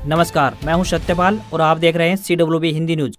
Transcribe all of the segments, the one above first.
नमस्कार, मैं हूं सत्यपाल और आप देख रहे हैं CWB हिंदी न्यूज।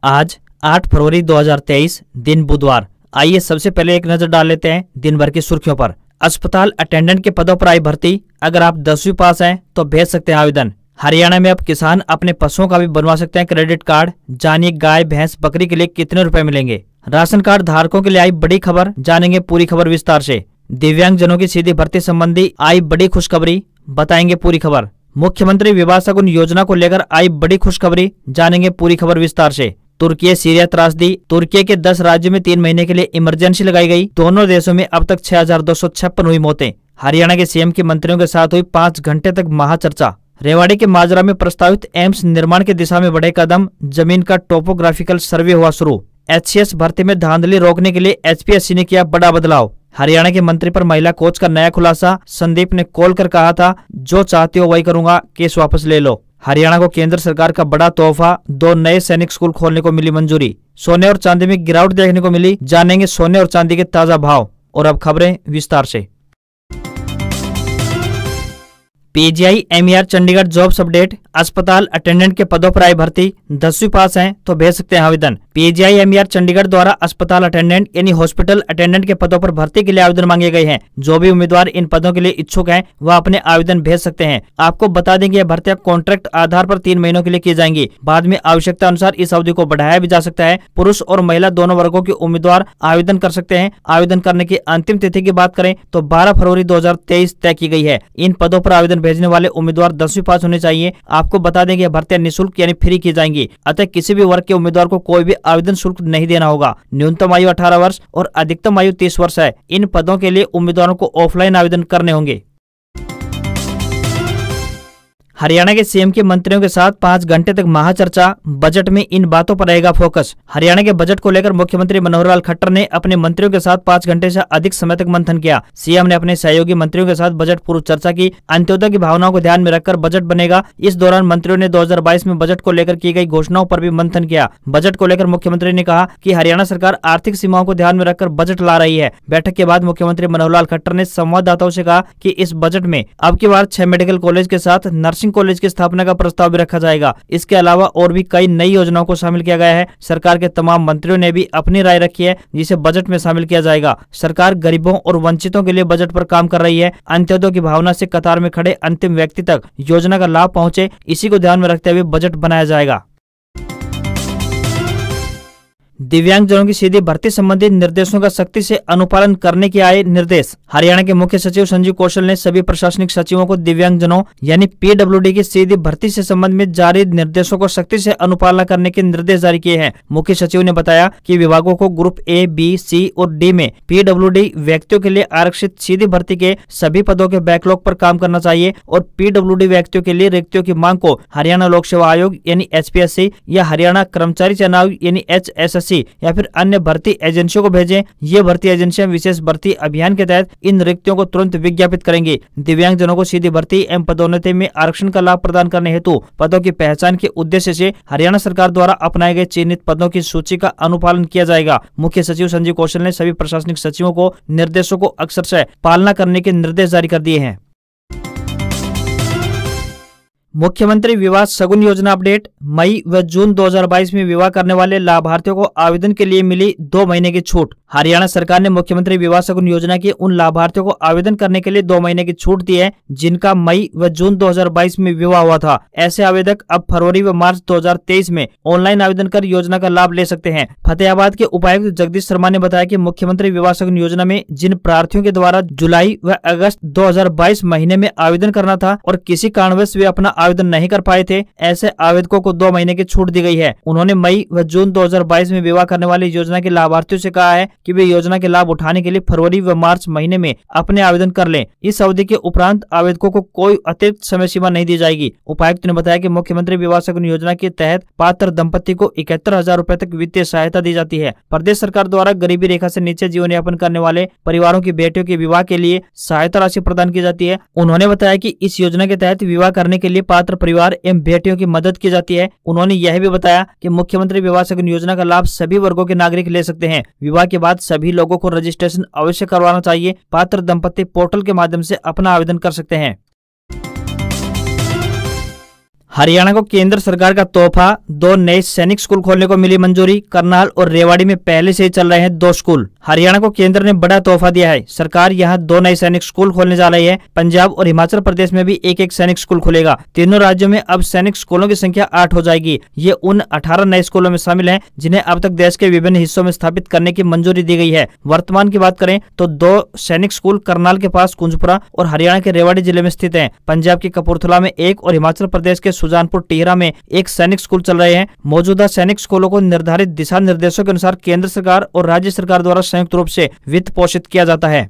आज 8 फरवरी 2023 दिन बुधवार। आइए सबसे पहले एक नजर डाल लेते हैं दिन भर की सुर्खियों पर। अस्पताल अटेंडेंट के पदों पर आई भर्ती। अगर आप 10वीं पास हैं तो भेज सकते हैं आवेदन। हरियाणा में अब किसान अपने पशुओं का भी बनवा सकते हैं क्रेडिट कार्ड। जानिए गाय भैंस बकरी के लिए कितने रुपए मिलेंगे। राशन कार्ड धारकों के लिए आई बड़ी खबर, जानेंगे पूरी खबर विस्तार से। दिव्यांग जनों की सीधी भर्ती संबंधी आई बड़ी खुशखबरी, बताएंगे पूरी खबर। मुख्यमंत्री विवाह शगुन योजना को लेकर आई बड़ी खुशखबरी, जानेंगे पूरी खबर विस्तार से। तुर्की सीरिया त्रासदी। तुर्की के 10 राज्यों में 3 महीने के लिए इमरजेंसी लगाई गई। दोनों देशों में अब तक 6256 हुई मौतें। हरियाणा के सीएम के मंत्रियों के साथ हुई 5 घंटे तक महाचर्चा। रेवाड़ी के माजरा में प्रस्तावित एम्स निर्माण की दिशा में बढ़े कदम। जमीन का टोपोग्राफिकल सर्वे हुआ शुरू। HCS भर्ती में धांधली रोकने के लिए HPSC ने किया बड़ा बदलाव। हरियाणा के मंत्री पर महिला कोच का नया खुलासा। संदीप ने कॉल कर कहा था, जो चाहती हो वही करूंगा, केस वापस ले लो। हरियाणा को केंद्र सरकार का बड़ा तोहफा। 2 नए सैनिक स्कूल खोलने को मिली मंजूरी। सोने और चांदी में गिरावट देखने को मिली, जानेंगे सोने और चांदी के ताजा भाव। और अब खबरें विस्तार से। PGI MER Chandigarh jobs update. अस्पताल अटेंडेंट के पदों पर आई भर्ती। 10वीं पास हैं तो भेज सकते हैं आवेदन। PGI MER चंडीगढ़ द्वारा अस्पताल अटेंडेंट यानी हॉस्पिटल अटेंडेंट के पदों पर भर्ती के लिए आवेदन मांगे गए हैं। जो भी उम्मीदवार इन पदों के लिए इच्छुक हैं वह अपने आवेदन भेज सकते हैं। आपको बता दें कि यह भर्तियां कॉन्ट्रैक्ट आधार पर 3 महीनों के लिए की जाएंगी। बाद में आवश्यकता अनुसार इस अवधि को बढ़ाया भी जा सकता है। पुरुष और महिला दोनों वर्गों के उम्मीदवार आवेदन कर सकते हैं। आवेदन करने की अंतिम तिथि की बात करें तो 12 फरवरी 2023 तय की गई है। इन पदों पर आवेदन भेजने वाले उम्मीदवार 10वीं पास होने चाहिए। आपको बता दें कि यह भर्तियां निःशुल्क यानी फ्री की जाएंगी। अतः किसी भी वर्ग के उम्मीदवार को कोई भी आवेदन शुल्क नहीं देना होगा। न्यूनतम आयु 18 वर्ष और अधिकतम आयु 30 वर्ष है। इन पदों के लिए उम्मीदवारों को ऑफलाइन आवेदन करने होंगे। हरियाणा के सीएम के मंत्रियों के साथ 5 घंटे तक महाचर्चा। बजट में इन बातों पर रहेगा फोकस। हरियाणा के बजट को लेकर मुख्यमंत्री मनोहर लाल खट्टर ने अपने मंत्रियों के साथ 5 घंटे से अधिक समय तक मंथन किया। सीएम ने अपने सहयोगी मंत्रियों के साथ बजट पूर्व चर्चा की। अंत्योदय की भावनाओं को ध्यान में रखकर बजट बनेगा। इस दौरान मंत्रियों ने 2022 में बजट को लेकर की गई घोषणाओं पर भी मंथन किया। बजट को लेकर मुख्यमंत्री ने कहा कि हरियाणा सरकार आर्थिक सीमाओं को ध्यान में रखकर बजट ला रही है। बैठक के बाद मुख्यमंत्री मनोहर लाल खट्टर ने संवाददाताओं से कहा कि इस बजट में अब की बार 6 मेडिकल कॉलेज के साथ नर्सिंग कॉलेज की स्थापना का प्रस्ताव भी रखा जाएगा। इसके अलावा और भी कई नई योजनाओं को शामिल किया गया है। सरकार के तमाम मंत्रियों ने भी अपनी राय रखी है जिसे बजट में शामिल किया जाएगा। सरकार गरीबों और वंचितों के लिए बजट पर काम कर रही है। अंत्योदय की भावना से कतार में खड़े अंतिम व्यक्ति तक योजना का लाभ पहुंचे, इसी को ध्यान में रखते हुए बजट बनाया जाएगा। दिव्यांग जनों की सीधी भर्ती संबंधी निर्देशों का सख्ती से अनुपालन करने के आए निर्देश। हरियाणा के मुख्य सचिव संजीव कौशल ने सभी प्रशासनिक सचिवों को दिव्यांग जनों यानी PWD की सीधी भर्ती से संबंध में जारी निर्देशों को सख्ती से अनुपालना करने के निर्देश जारी किए हैं। मुख्य सचिव ने बताया कि विभागों को ग्रुप A, B, C और D में PWD व्यक्तियों के लिए आरक्षित सीधी भर्ती के सभी पदों के बैकलॉग पर काम करना चाहिए और PWD व्यक्तियों के लिए रिक्तियों की मांग को हरियाणा लोक सेवा आयोग यानी HPSC या हरियाणा कर्मचारी चयन आयोग यानी HSSC या फिर अन्य भर्ती एजेंसियों को भेजें। ये भर्ती एजेंसियां विशेष भर्ती अभियान के तहत इन रिक्तियों को तुरंत विज्ञापित करेंगे। दिव्यांग जनों को सीधी भर्ती एवं पदोन्नति में आरक्षण का लाभ प्रदान करने हेतु पदों की पहचान के उद्देश्य से हरियाणा सरकार द्वारा अपनाए गए चिन्हित पदों की सूची का अनुपालन किया जाएगा। मुख्य सचिव संजीव कौशल ने सभी प्रशासनिक सचिवों को निर्देशों को अक्षरशः पालना करने के निर्देश जारी कर दिए हैं। मुख्यमंत्री विवाह शगुन योजना अपडेट। मई व जून 2022 में विवाह करने वाले लाभार्थियों को आवेदन के लिए मिली 2 महीने की छूट। हरियाणा सरकार ने मुख्यमंत्री विवाह शगुन योजना के उन लाभार्थियों को आवेदन करने के लिए 2 महीने की छूट दी है जिनका मई व जून 2022 में विवाह हुआ था। ऐसे आवेदक अब फरवरी व मार्च 2023 में ऑनलाइन आवेदन कर योजना का लाभ ले सकते हैं। फतेहाबाद के उपायुक्त जगदीश शर्मा ने बताया कि मुख्यमंत्री विवाह शगुन योजना में जिन प्रार्थियों के द्वारा जुलाई व अगस्त 2022 महीने में आवेदन करना था और किसी कारणवश वे अपना आवेदन नहीं कर पाए थे, ऐसे आवेदकों को 2 महीने की छूट दी गई है। उन्होंने मई व जून 2022 में विवाह करने वाली योजना के लाभार्थियों से कहा है कि वे योजना के लाभ उठाने के लिए फरवरी व मार्च महीने में अपने आवेदन कर लें। इस अवधि के उपरांत आवेदकों को कोई अतिरिक्त समय सीमा नहीं दी जाएगी। उपायुक्त ने बताया कि मुख्यमंत्री विवाह शगुन योजना के तहत पात्र दंपति को 71,000 रूपए तक वित्तीय सहायता दी जाती है। प्रदेश सरकार द्वारा गरीबी रेखा से नीचे जीवन यापन करने वाले परिवारों की बेटियों के विवाह के लिए सहायता राशि प्रदान की जाती है। उन्होंने बताया कि इस योजना के तहत विवाह करने के लिए पात्र परिवार एवं बेटियों की मदद की जाती है। उन्होंने यह भी बताया कि मुख्यमंत्री विवाह शगुन योजना का लाभ सभी वर्गों के नागरिक ले सकते हैं। विवाह के बाद सभी लोगों को रजिस्ट्रेशन अवश्य करवाना चाहिए। पात्र दंपति पोर्टल के माध्यम से अपना आवेदन कर सकते हैं। हरियाणा को केंद्र सरकार का तोहफा, 2 नए सैनिक स्कूल खोलने को मिली मंजूरी। करनाल और रेवाड़ी में पहले से ही चल रहे हैं 2 स्कूल। हरियाणा को केंद्र ने बड़ा तोहफा दिया है। सरकार यहां 2 नए सैनिक स्कूल खोलने जा रही है। पंजाब और हिमाचल प्रदेश में भी एक सैनिक स्कूल खुलेगा। तीनों राज्यों में अब सैनिक स्कूलों की संख्या 8 हो जाएगी। ये उन 18 नए स्कूलों में शामिल हैं जिन्हें अब तक देश के विभिन्न हिस्सों में स्थापित करने की मंजूरी दी गई है। वर्तमान की बात करें तो 2 सैनिक स्कूल करनाल के पास कुंजपुरा और हरियाणा के रेवाड़ी जिले में स्थित हैं। पंजाब के कपूरथला में 1 और हिमाचल प्रदेश के सुजानपुर टिहरा में 1 सैनिक स्कूल चल रहे हैं। मौजूदा सैनिक स्कूलों को निर्धारित दिशा निर्देशों के अनुसार केंद्र सरकार और राज्य सरकार द्वारा संयुक्त रूप से वित्त पोषित किया जाता है।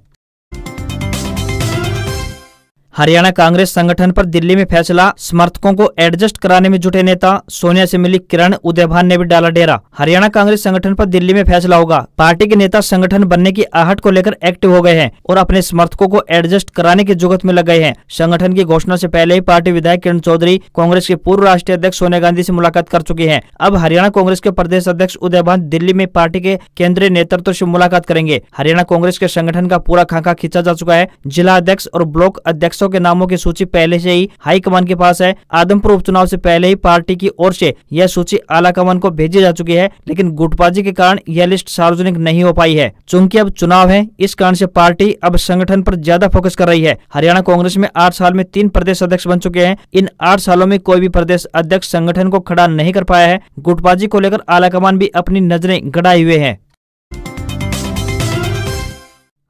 हरियाणा कांग्रेस संगठन पर दिल्ली में फैसला, समर्थकों को एडजस्ट कराने में जुटे नेता। सोनिया से मिली किरण, उदयभान ने भी डाला डेरा। हरियाणा कांग्रेस संगठन पर दिल्ली में फैसला होगा। पार्टी के नेता संगठन बनने की आहट को लेकर एक्टिव हो गए हैं और अपने समर्थकों को एडजस्ट कराने की जुगत में लग गए हैं। संगठन की घोषणा से पहले ही पार्टी विधायक किरण चौधरी कांग्रेस के पूर्व राष्ट्रीय अध्यक्ष सोनिया गांधी से मुलाकात कर चुके हैं। अब हरियाणा कांग्रेस के प्रदेश अध्यक्ष उदयभान दिल्ली में पार्टी के केंद्रीय नेतृत्व से मुलाकात करेंगे। हरियाणा कांग्रेस के संगठन का पूरा खाका खींचा जा चुका है। जिला अध्यक्ष और ब्लॉक अध्यक्षों के नामों की सूची पहले से ही हाईकमान के पास है। आदमपुर उपचुनाव से पहले ही पार्टी की ओर से यह सूची आलाकमान को भेजी जा चुकी है, लेकिन गुटबाजी के कारण यह लिस्ट सार्वजनिक नहीं हो पाई है। चूंकि अब चुनाव है, इस कारण से पार्टी अब संगठन पर ज्यादा फोकस कर रही है। हरियाणा कांग्रेस में 8 साल में 3 प्रदेश अध्यक्ष बन चुके हैं। इन 8 सालों में कोई भी प्रदेश अध्यक्ष संगठन को खड़ा नहीं कर पाया है। गुटबाजी को लेकर आलाकमान भी अपनी नजरें गड़ाए हुए है।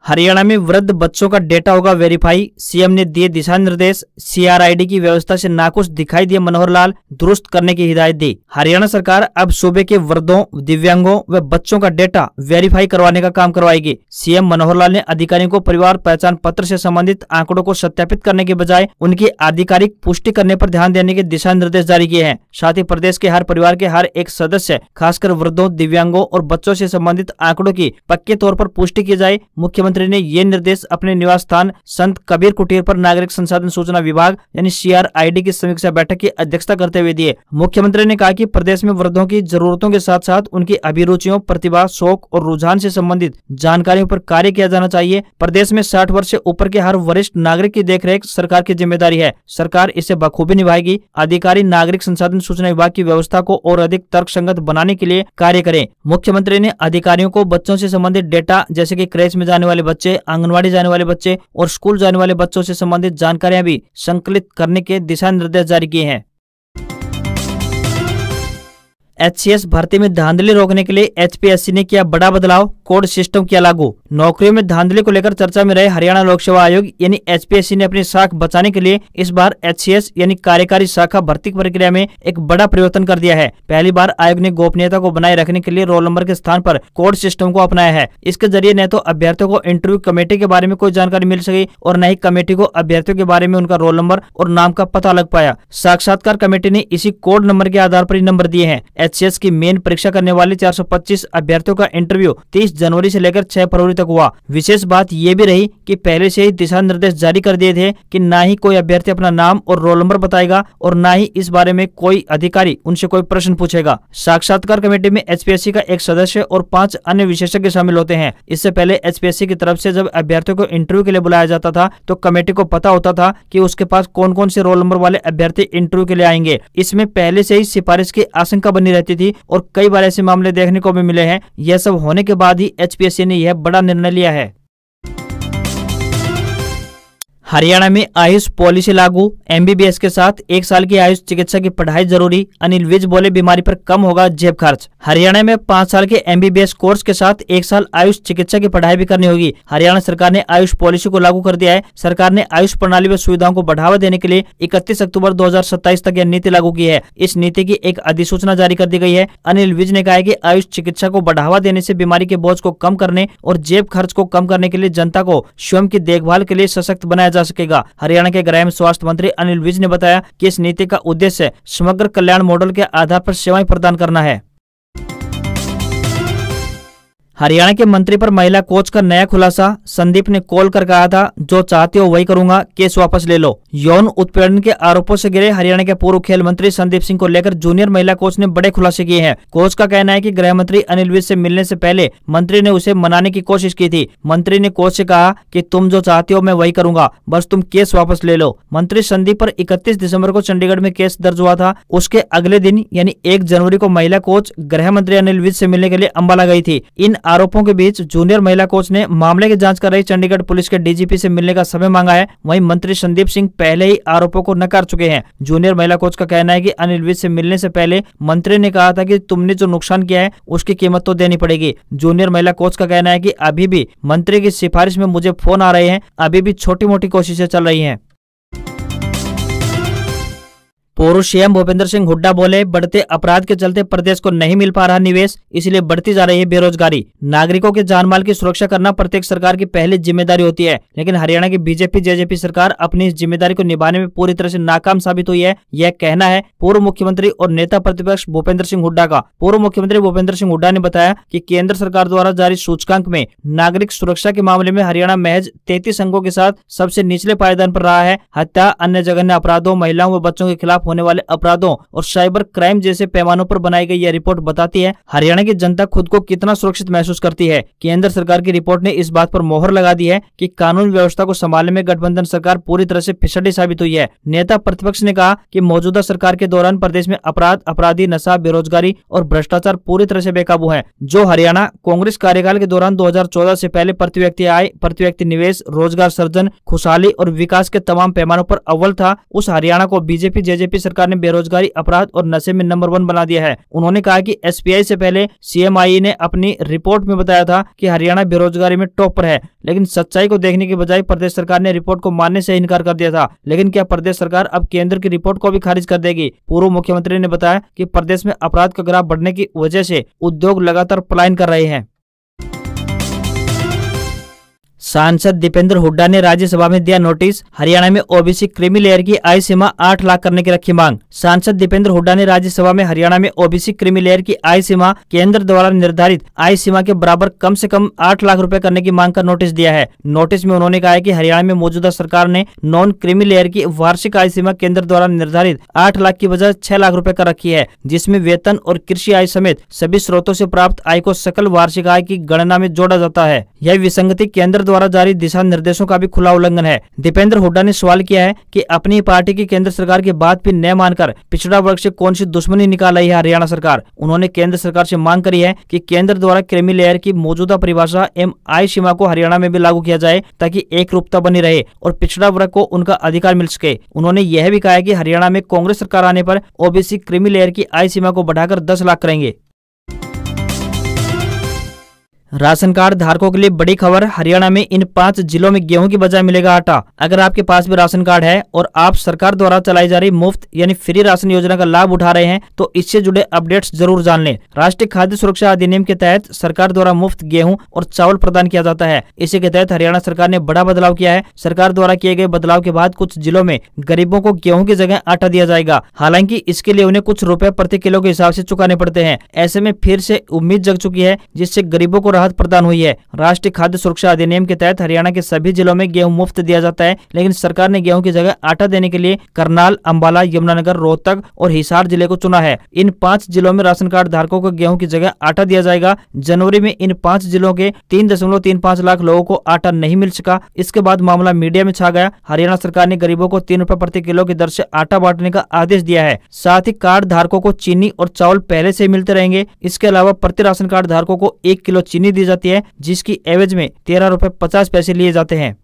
हरियाणा में वृद्ध बच्चों का डेटा होगा वेरीफाई, सीएम ने दिए दिशा निर्देश। CRID की व्यवस्था से नाखुश दिखाई दिए मनोहर लाल, दुरुस्त करने की हिदायत दी। हरियाणा सरकार अब सूबे के वृद्धों, दिव्यांगों व बच्चों का डेटा वेरीफाई करवाने का काम करवाएगी। सीएम मनोहर लाल ने अधिकारियों को परिवार पहचान पत्र से संबंधित आंकड़ों को सत्यापित करने के बजाय उनकी आधिकारिक पुष्टि करने पर ध्यान देने के दिशा निर्देश जारी किए हैं। साथ ही प्रदेश के हर परिवार के हर एक सदस्य, खासकर वृद्धों, दिव्यांगों और बच्चों से संबंधित आंकड़ों की पक्के तौर पर पुष्टि की जाए। मुख्यमंत्री ने ये निर्देश अपने निवास स्थान संत कबीर कुटीर पर नागरिक संसाधन सूचना विभाग यानी CRID की समीक्षा बैठक की अध्यक्षता करते हुए दिए। मुख्यमंत्री ने कहा कि प्रदेश में वृद्धों की जरूरतों के साथ साथ उनकी अभिरुचियों, प्रतिभा, शौक और रुझान से संबंधित जानकारियों पर कार्य किया जाना चाहिए। प्रदेश में 60 वर्ष से ऊपर के हर वरिष्ठ नागरिक की देखरेख सरकार की जिम्मेदारी है। सरकार इसे बखूबी निभाएगी। अधिकारी नागरिक संसाधन सूचना विभाग की व्यवस्था को और अधिक तर्कसंगत बनाने के लिए कार्य करें। मुख्यमंत्री ने अधिकारियों को बच्चों से संबंधित डेटा जैसे कि क्रेच में जाने वाले बच्चे, आंगनवाड़ी जाने वाले बच्चे और स्कूल जाने वाले बच्चों से संबंधित जानकारियां भी संकलित करने के दिशा निर्देश जारी किए हैं। HCS भर्ती में धांधली रोकने के लिए HPSC ने किया बड़ा बदलाव, कोड सिस्टम किया लागू। नौकरियों में धांधली को लेकर चर्चा में रहे हरियाणा लोक सेवा आयोग यानी HPSC ने अपनी साख बचाने के लिए इस बार HCS यानी कार्यकारी शाखा भर्ती प्रक्रिया में एक बड़ा परिवर्तन कर दिया है। पहली बार आयोग ने गोपनीयता को बनाए रखने के लिए रोल नंबर के स्थान पर कोड सिस्टम को अपनाया है। इसके जरिए न तो अभ्यर्थियों को इंटरव्यू कमेटी के बारे में कोई जानकारी मिल सकी और न ही कमेटी को अभ्यर्थियों के बारे में उनका रोल नंबर और नाम का पता लग पाया। साक्षात्कार कमेटी ने इसी कोड नंबर के आधार पर ही नंबर दिए हैं। HCS की मेन परीक्षा करने वाले 425 अभ्यर्थियों का इंटरव्यू 30 जनवरी से लेकर 6 फरवरी तक हुआ। विशेष बात ये भी रही कि पहले से ही दिशा निर्देश जारी कर दिए थे कि ना ही कोई अभ्यर्थी अपना नाम और रोल नंबर बताएगा और ना ही इस बारे में कोई अधिकारी उनसे कोई प्रश्न पूछेगा। साक्षात्कार कमेटी में HPSC का एक सदस्य और 5 अन्य विशेषज्ञ शामिल होते हैं। इससे पहले HPSC की तरफ से जब अभ्यर्थियों को इंटरव्यू के लिए बुलाया जाता था तो कमेटी को पता होता था कि उसके पास कौन कौन से रोल नंबर वाले अभ्यर्थी इंटरव्यू के लिए आएंगे। इसमें पहले से ही सिफारिश की आशंका बनी रहती थी और कई बार ऐसे मामले देखने को भी मिले हैं। यह सब होने के बाद ही HPSC ने यह बड़ा निर्णय लिया है। हरियाणा में आयुष पॉलिसी लागू, MBBS के साथ 1 साल की आयुष चिकित्सा की पढ़ाई जरूरी। अनिल विज बोले बीमारी पर कम होगा जेब खर्च। हरियाणा में 5 साल के MBBS कोर्स के साथ 1 साल आयुष चिकित्सा की पढ़ाई भी करनी होगी। हरियाणा सरकार ने आयुष पॉलिसी को लागू कर दिया है। सरकार ने आयुष प्रणाली व सुविधाओं को बढ़ावा देने के लिए 31 अक्टूबर 2027 तक यह नीति लागू की है। इस नीति की एक अधिसूचना जारी कर दी गई है। अनिल विज ने कहा कि आयुष चिकित्सा को बढ़ावा देने से बीमारी के बोझ को कम करने और जेब खर्च को कम करने के लिए जनता को स्वयं की देखभाल के लिए सशक्त बनाया जा सकेगा। हरियाणा के गृह स्वास्थ्य मंत्री अनिल विज ने बताया कि इस नीति का उद्देश्य समग्र कल्याण मॉडल के आधार पर सेवाएं प्रदान करना है। हरियाणा के मंत्री पर महिला कोच का नया खुलासा। संदीप ने कॉल कर कहा था, जो चाहते हो वही करूंगा, केस वापस ले लो। यौन उत्पीड़न के आरोपों से घिरे हरियाणा के पूर्व खेल मंत्री संदीप सिंह को लेकर जूनियर महिला कोच ने बड़े खुलासे किए हैं। कोच का कहना है कि गृह मंत्री अनिल विज से मिलने से पहले मंत्री ने उसे मनाने की कोशिश की थी। मंत्री ने कोच से कहा कि तुम जो चाहते हो मैं वही करूंगा, बस तुम केस वापस ले लो। मंत्री संदीप पर 31 दिसंबर को चंडीगढ़ में केस दर्ज हुआ था। उसके अगले दिन यानी 1 जनवरी को महिला कोच गृह मंत्री अनिल विज से मिलने के लिए अंबाला गई थी। इन आरोपों के बीच जूनियर महिला कोच ने मामले की जांच कर रही चंडीगढ़ पुलिस के डीजीपी से मिलने का समय मांगा है। वहीं मंत्री संदीप सिंह पहले ही आरोपों को नकार चुके हैं। जूनियर महिला कोच का कहना है कि अनिल विज से मिलने से पहले मंत्री ने कहा था कि तुमने जो नुकसान किया है उसकी कीमत तो देनी पड़ेगी। जूनियर महिला कोच का कहना है कि अभी भी मंत्री की सिफारिश में मुझे फोन आ रहे हैं, अभी भी छोटी मोटी कोशिशें चल रही हैं। पूर्व सीएम भूपेंद्र सिंह हुड्डा बोले, बढ़ते अपराध के चलते प्रदेश को नहीं मिल पा रहा निवेश, इसलिए बढ़ती जा रही है बेरोजगारी। नागरिकों के जानमाल की सुरक्षा करना प्रत्येक सरकार की पहली जिम्मेदारी होती है, लेकिन हरियाणा की बीजेपी जेजेपी सरकार अपनी इस जिम्मेदारी को निभाने में पूरी तरह से नाकाम साबित हुई है। यह कहना है पूर्व मुख्यमंत्री और नेता प्रतिपक्ष भूपेंद्र सिंह हुड्डा का। पूर्व मुख्यमंत्री भूपेंद्र सिंह हुड्डा ने बताया कि केंद्र सरकार द्वारा जारी सूचकांक में नागरिक सुरक्षा के मामले में हरियाणा महज 33 अंकों के साथ सबसे निचले पायदान पर रहा है। हत्या, अन्य जघन्य अपराधों, महिलाओं व बच्चों के खिलाफ होने वाले अपराधों और साइबर क्राइम जैसे पैमानों पर बनाई गई यह रिपोर्ट बताती है हरियाणा की जनता खुद को कितना सुरक्षित महसूस करती है। केंद्र सरकार की रिपोर्ट ने इस बात पर मोहर लगा दी है कि कानून व्यवस्था को संभालने में गठबंधन सरकार पूरी तरह से फिसली साबित हुई है। नेता प्रतिपक्ष ने कहा कि मौजूदा सरकार के दौरान प्रदेश में अपराध, अपराधी, नशा, बेरोजगारी और भ्रष्टाचार पूरी तरह से बेकाबू है। जो हरियाणा कांग्रेस कार्यकाल के दौरान 2014 से पहले प्रति व्यक्ति आय, प्रति व्यक्ति निवेश, रोजगार सृजन, खुशहाली और विकास के तमाम पैमानों पर अव्वल था, उस हरियाणा को बीजेपी जेजेपी सरकार ने बेरोजगारी, अपराध और नशे में नंबर 1 बना दिया है। उन्होंने कहा कि एसपीआई से पहले सीएमआई ने अपनी रिपोर्ट में बताया था कि हरियाणा बेरोजगारी में टॉप पर है, लेकिन सच्चाई को देखने के बजाय प्रदेश सरकार ने रिपोर्ट को मानने से इनकार कर दिया था। लेकिन क्या प्रदेश सरकार अब केंद्र की रिपोर्ट को भी खारिज कर देगी? पूर्व मुख्यमंत्री ने बताया कि प्रदेश में अपराध का ग्राफ बढ़ने की वजह से उद्योग लगातार पलायन कर रहे हैं। सांसद दीपेंद्र हुड्डा ने राज्यसभा में दिया नोटिस, हरियाणा में ओबीसी क्रीमी लेयर की आय सीमा 8 लाख करने की रखी मांग। सांसद दीपेंद्र हुड्डा ने राज्यसभा में हरियाणा में ओबीसी क्रीमी लेयर की आय सीमा केंद्र द्वारा निर्धारित आय सीमा के बराबर कम से कम 8 लाख रुपए करने की मांग का नोटिस दिया है। नोटिस में उन्होंने कहा है कि हरियाणा में मौजूदा सरकार ने नॉन क्रीमी लेयर की वार्षिक आय सीमा केंद्र द्वारा निर्धारित 8 लाख की बजाय 6 लाख रुपए कर रखी है, जिसमें वेतन और कृषि आय समेत सभी स्रोतों से प्राप्त आय को सकल वार्षिक आय की गणना में जोड़ा जाता है। यह विसंगति केंद्र द्वारा जारी दिशा निर्देशों का भी खुला उल्लंघन है। दीपेंद्र हुड्डा ने सवाल किया है कि अपनी पार्टी की केंद्र सरकार की बात भी न मानकर पिछड़ा वर्ग से कौन सी दुश्मनी निकाल रही है हरियाणा सरकार। उन्होंने केंद्र सरकार से मांग करी है कि केंद्र द्वारा क्रीमी लेयर की मौजूदा परिभाषा एवं आय सीमा को हरियाणा में भी लागू किया जाए, ताकि एक रूपता बनी रहे और पिछड़ा वर्ग को उनका अधिकार मिल सके। उन्होंने यह भी कहा है कि हरियाणा में कांग्रेस सरकार आने पर ओबीसी क्रीमी लेयर की आय सीमा को बढ़ाकर 10 लाख करेंगे। राशन कार्ड धारकों के लिए बड़ी खबर, हरियाणा में इन 5 जिलों में गेहूं की बजाय मिलेगा आटा। अगर आपके पास भी राशन कार्ड है और आप सरकार द्वारा चलाई जा रही मुफ्त यानी फ्री राशन योजना का लाभ उठा रहे हैं तो इससे जुड़े अपडेट्स जरूर जान लें। राष्ट्रीय खाद्य सुरक्षा अधिनियम के तहत सरकार द्वारा मुफ्त गेहूं और चावल प्रदान किया जाता है। इसी के तहत हरियाणा सरकार ने बड़ा बदलाव किया है। सरकार द्वारा किए गए बदलाव के बाद कुछ जिलों में गरीबों को गेहूं की जगह आटा दिया जाएगा। हालांकि इसके लिए उन्हें कुछ रुपए प्रति किलो के हिसाब से चुकाने पड़ते हैं। ऐसे में फिर से उम्मीद जग चुकी है, जिससे गरीबों को राहत प्रदान हुई है। राष्ट्रीय खाद्य सुरक्षा अधिनियम के तहत हरियाणा के सभी जिलों में गेहूं मुफ्त दिया जाता है, लेकिन सरकार ने गेहूं की जगह आटा देने के लिए करनाल, अंबाला, यमुनानगर, रोहतक और हिसार जिले को चुना है। इन 5 जिलों में राशन कार्ड धारकों को गेहूं की जगह आटा दिया जाएगा। जनवरी में इन 5 जिलों के 3.35 लाख लोगों को आटा नहीं मिल सका। इसके बाद मामला मीडिया में छा गया। हरियाणा सरकार ने गरीबों को 3 रुपए प्रति किलो की दर से आटा बांटने का आदेश दिया है। साथ ही कार्ड धारकों को चीनी और चावल पहले से मिलते रहेंगे। इसके अलावा प्रति राशन कार्ड धारकों को 1 किलो चीनी दी जाती है, जिसकी एवज में 13 रुपए 50 पैसे लिए जाते हैं।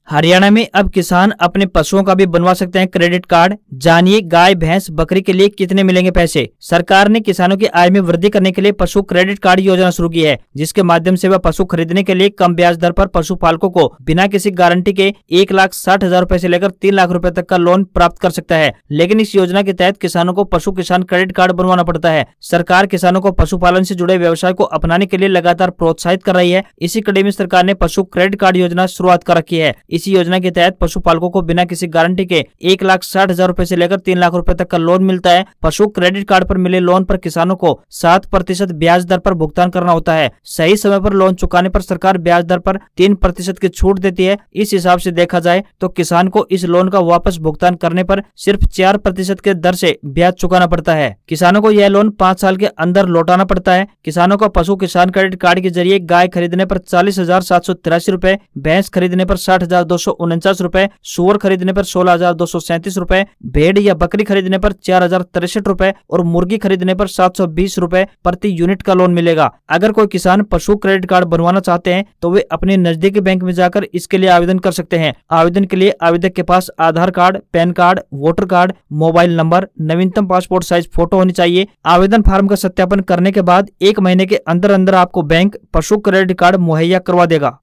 हरियाणा में अब किसान अपने पशुओं का भी बनवा सकते हैं क्रेडिट कार्ड। जानिए गाय, भैंस, बकरी के लिए कितने मिलेंगे पैसे। सरकार ने किसानों की आय में वृद्धि करने के लिए पशु क्रेडिट कार्ड योजना शुरू की है, जिसके माध्यम से वह पशु खरीदने के लिए कम ब्याज दर पर पशुपालकों को बिना किसी गारंटी के 1,60,000 रुपए से लेकर 3 लाख रुपए तक का लोन प्राप्त कर सकता है। लेकिन इस योजना के तहत किसानों को पशु किसान क्रेडिट कार्ड बनवाना पड़ता है। सरकार किसानों को पशुपालन से जुड़े व्यवसाय को अपनाने के लिए लगातार प्रोत्साहित कर रही है। इसी कड़ी में सरकार ने पशु क्रेडिट कार्ड योजना शुरुआत कर रखी है। इसी योजना के तहत पशुपालकों को बिना किसी गारंटी के 1,60,000 रूपए से लेकर 3 लाख रूपए तक का लोन मिलता है। पशु क्रेडिट कार्ड पर मिले लोन पर किसानों को 7% ब्याज दर पर भुगतान करना होता है। सही समय पर लोन चुकाने पर सरकार ब्याज दर पर 3% की छूट देती है। इस हिसाब से देखा जाए तो किसान को इस लोन का वापस भुगतान करने पर सिर्फ 4% के दर से ब्याज चुकाना पड़ता है। किसानों को यह लोन 5 साल के अंदर लौटाना पड़ता है। किसानों को पशु किसान क्रेडिट कार्ड के जरिए गाय खरीदने पर 40,783 रूपए, भैंस खरीदने पर 60,249 रूपए, सूअर खरीदने पर 16,237 रूपए, भेड़ या बकरी खरीदने पर 4,063 रूपए और मुर्गी खरीदने पर 720 रूपए प्रति यूनिट का लोन मिलेगा। अगर कोई किसान पशु क्रेडिट कार्ड बनवाना चाहते हैं तो वे अपने नजदीकी बैंक में जाकर इसके लिए आवेदन कर सकते हैं। आवेदन के लिए आवेदक के पास Aadhaar card, PAN card, voter card, mobile number, नवीनतम पासपोर्ट साइज फोटो होनी चाहिए। आवेदन फार्म का सत्यापन करने के बाद 1 महीने के अंदर अंदर आपको बैंक पशु क्रेडिट कार्ड मुहैया करवा देगा।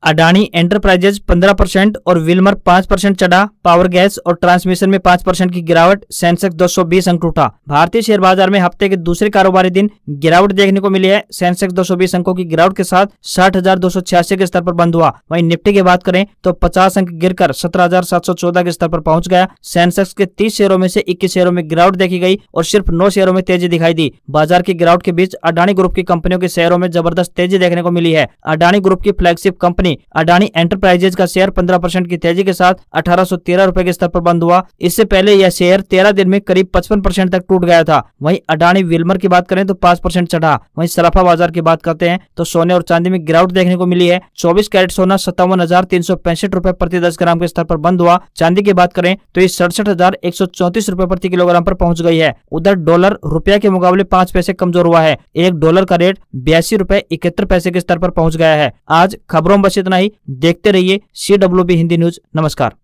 अडानी एंटरप्राइजेज 15% और विल्मर 5% चढ़ा। पावर गैस और ट्रांसमिशन में 5% की गिरावट। सेंसेक्स 220 अंक टूटा। भारतीय शेयर बाजार में हफ्ते के दूसरे कारोबारी दिन गिरावट देखने को मिली है। सेंसेक्स 220 अंकों की गिरावट के साथ 60,286 के स्तर पर बंद हुआ। वहीं निफ्टी की बात करें तो 50 अंक गिरकर 17,714 के स्तर पर पहुंच गया। सेंसेक्स के 30 शेयरों में से 21 शेयरों में गिरावट देखी गई और सिर्फ 9 शेयरों में तेजी दिखाई दी। बाजार की गिरावट के बीच अडानी ग्रुप की कंपनियों के शेयरों में जबरदस्त तेजी देखने को मिली है। अडानी ग्रुप की फ्लैगशिप कंपनी अडानी एंटरप्राइजेज का शेयर 15% की तेजी के साथ 1813 रुपए के स्तर पर बंद हुआ। इससे पहले यह शेयर 13 दिन में करीब 55% तक टूट गया था। वहीं अडानी विल्मर की बात करें तो 5% चढ़ा। वहीं सराफा बाजार की बात करते हैं तो सोने और चांदी में गिरावट देखने को मिली है। 24 कैरेट सोना 57,365 रुपए प्रति 10 ग्राम के स्तर पर बंद हुआ। चांदी की बात करें तो ये 67,134 रुपए प्रति किलोग्राम पर पहुंच गई है। उधर डॉलर रुपया के मुकाबले 5 पैसे कमजोर हुआ है। $1 का रेट 82 रुपए 71 पैसे के स्तर पर पहुंच गया है। आज खबरों में बस इतना ही। देखते रहिए CWB हिंदी न्यूज। नमस्कार।